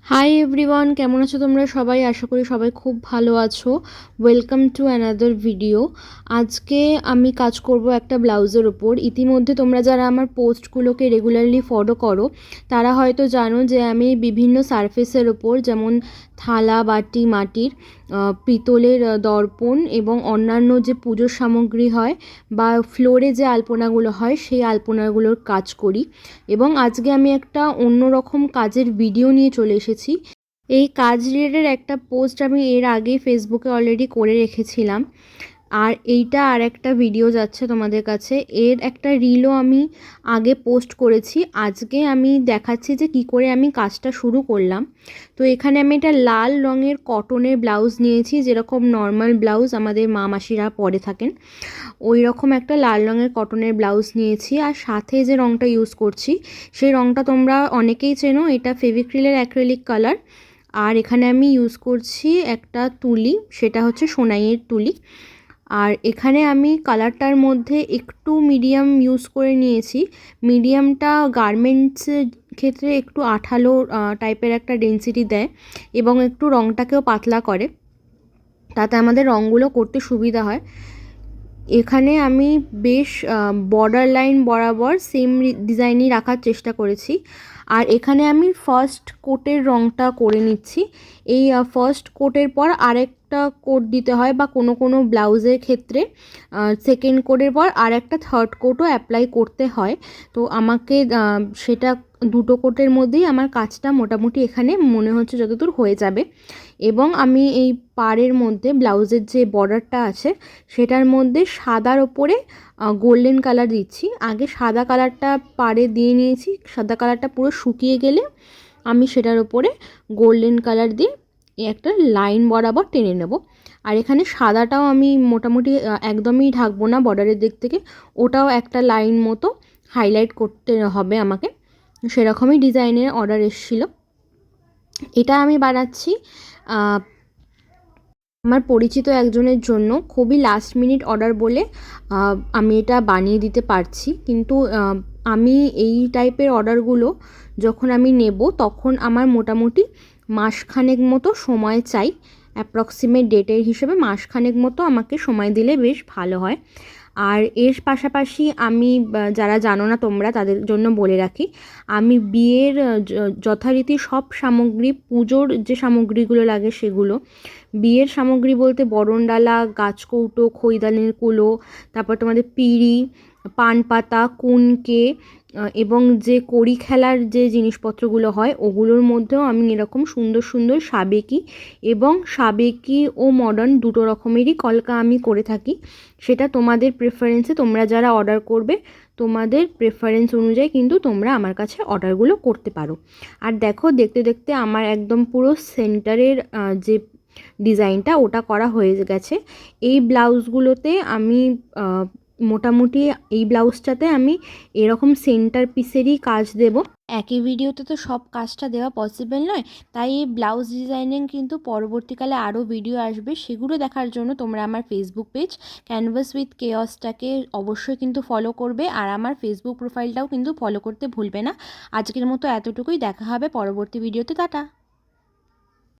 Hi everyone, কেমন আছো তোমরা সবাই? আশা করি সবাই খুব ভালো আছো। Welcome to another video. আজকে আমি কাজ করব একটা ব্লাউজের ওপর। ইতিমধ্যে তোমরা যারা আমার পোস্টগুলোকে রেগুলারলি ফলো করো তারা হয়তো জানো যে আমি বিভিন্ন সারফেসের ওপর, যেমন থালা, বাটি, মাটির, পিতলের দর্পণ এবং অন্যান্য যে পুজোর সামগ্রী হয় বা ফ্লোরে যে আলপনাগুলো হয় সেই আলপনাগুলোর কাজ করি। এবং আজকে আমি একটা অন্যরকম কাজের ভিডিও নিয়ে চলে এসেছি। এই কাজ রিলেটেড একটা পোস্ট আমি এর আগেই ফেসবুকে অলরেডি করে রেখেছিলাম, আর এইটা আর একটা ভিডিও যাচ্ছে তোমাদের কাছে। এর একটা রিলও আমি আগে পোস্ট করেছি। আজকে আমি দেখাচ্ছি যে কি করে আমি কাজটা শুরু করলাম। তো এখানে আমি একটা লাল রঙের কটনের ব্লাউজ নিয়েছি, যেরকম নর্মাল ব্লাউজ আমাদের মা মাসিরা পরে থাকেন ওই রকম একটা লাল রঙের কটনের ব্লাউজ নিয়েছি। আর সাথে যে রঙটা ইউজ করছি সেই রঙটা তোমরা অনেকেই চেনো, এটা ফেভিক্রিলের অ্যাক্রিলিক কালার। আর এখানে আমি ইউজ করছি একটা তুলি, সেটা হচ্ছে সোনাইয়ের তুলি। আর এখানে আমি কালারটার মধ্যে একটু মিডিয়াম ইউজ করে নিয়েছি। মিডিয়ামটা গার্মেন্টসের ক্ষেত্রে একটু আঠালো টাইপের একটা ডেন্সিটি দেয় এবং একটু রঙটাকেও পাতলা করে, তাতে আমাদের রঙগুলো করতে সুবিধা হয়। এখানে আমি বেশ বর্ডার লাইন বরাবর সেম ডিজাইনই রাখার চেষ্টা করেছি। আর এখানে আমি ফার্স্ট কোটের রঙটা করে নিচ্ছি। এই ফার্স্ট কোটের পর আরেকটা কোট দিতে হয়, বা কোনো কোনো ব্লাউজের ক্ষেত্রে সেকেন্ড কোটের পর আরেকটা থার্ড কোটও অ্যাপ্লাই করতে হয়। তো আমাকে সেটা দুটো কোটের মধ্যেই আমার কাজটা মোটামুটি এখানে মনে হচ্ছে যতদূর হয়ে যাবে। এবং আমি এই পাড়ের মধ্যে ব্লাউজের যে বর্ডারটা আছে সেটার মধ্যে সাদার ওপরে গোল্ডেন কালার দিচ্ছি। আগে সাদা কালারটা পাড়ে দিয়ে নিয়েছি, সাদা কালারটা পুরো শুকিয়ে গেলে আমি সেটার ওপরে গোল্ডেন কালার দিয়ে একটা লাইন বরাবর টেনে নেব। আর এখানে সাদাটাও আমি মোটামুটি একদমই ঢাকবো না বর্ডারের দিক থেকে, ওটাও একটা লাইন মতো হাইলাইট করতে হবে আমাকে। সেরকমই ডিজাইনের অর্ডার এসেছিলো। এটা আমি বানাচ্ছি আমার পরিচিত একজনের জন্য, খুবই লাস্ট মিনিট অর্ডার বলে আমি এটা বানিয়ে দিতে পারছি। কিন্তু আমি এই টাইপের অর্ডারগুলো যখন আমি নেব তখন আমার মোটামুটি মাসখানেক মতো সময় চাই। অ্যাপ্রক্সিমেট ডেটের হিসেবে মাসখানেক মতো আমাকে সময় দিলে বেশ ভালো হয়। আর এর পাশাপাশি আমি, যারা জানো না তোমরা তাদের জন্য বলে রাখি, আমি বিয়ের যথারীতি সব সামগ্রী, পুজোর যে সামগ্রীগুলো লাগে সেগুলো, বিয়ের সামগ্রী বলতে বরণডালা, গাছকৌটো, খইদানের কুলো, তারপর তোমাদের পিঁড়ি, পান পাতা, কুনকে এবং যে কড়ি খেলার যে জিনিসপত্রগুলো হয় ওগুলোর মধ্যেও আমি এরকম সুন্দর সুন্দর সাবেকি এবং সাবেকি ও মডার্ন দুটো রকমেরই কলকা আমি করে থাকি। সেটা তোমাদের প্রেফারেন্সে, তোমরা যারা অর্ডার করবে তোমাদের প্রেফারেন্স অনুযায়ী কিন্তু তোমরা আমার কাছে অর্ডারগুলো করতে পারো। আর দেখো, দেখতে দেখতে আমার একদম পুরো সেন্টারের যে ডিজাইনটা ওটা করা হয়ে গেছে। এই ব্লাউজগুলোতে আমি মোটামুটি এই ব্লাউজটাতে আমি এরকম সেন্টার পিসেরই কাজ দেব। একই ভিডিওতে তো সব কাজটা দেওয়া পসিবল নয়, তাই এই ব্লাউজ ডিজাইনিং কিন্তু পরবর্তীকালে আরও ভিডিও আসবে, সেগুলো দেখার জন্য তোমরা আমার ফেসবুক পেজ ক্যানভাস উইথ কেওসটাকে অবশ্যই কিন্তু ফলো করবে, আর আমার ফেসবুক প্রোফাইলটাও কিন্তু ফলো করতে ভুলবে না। আজকের মতো এতটুকুই, দেখা হবে পরবর্তী ভিডিওতে। টাটা।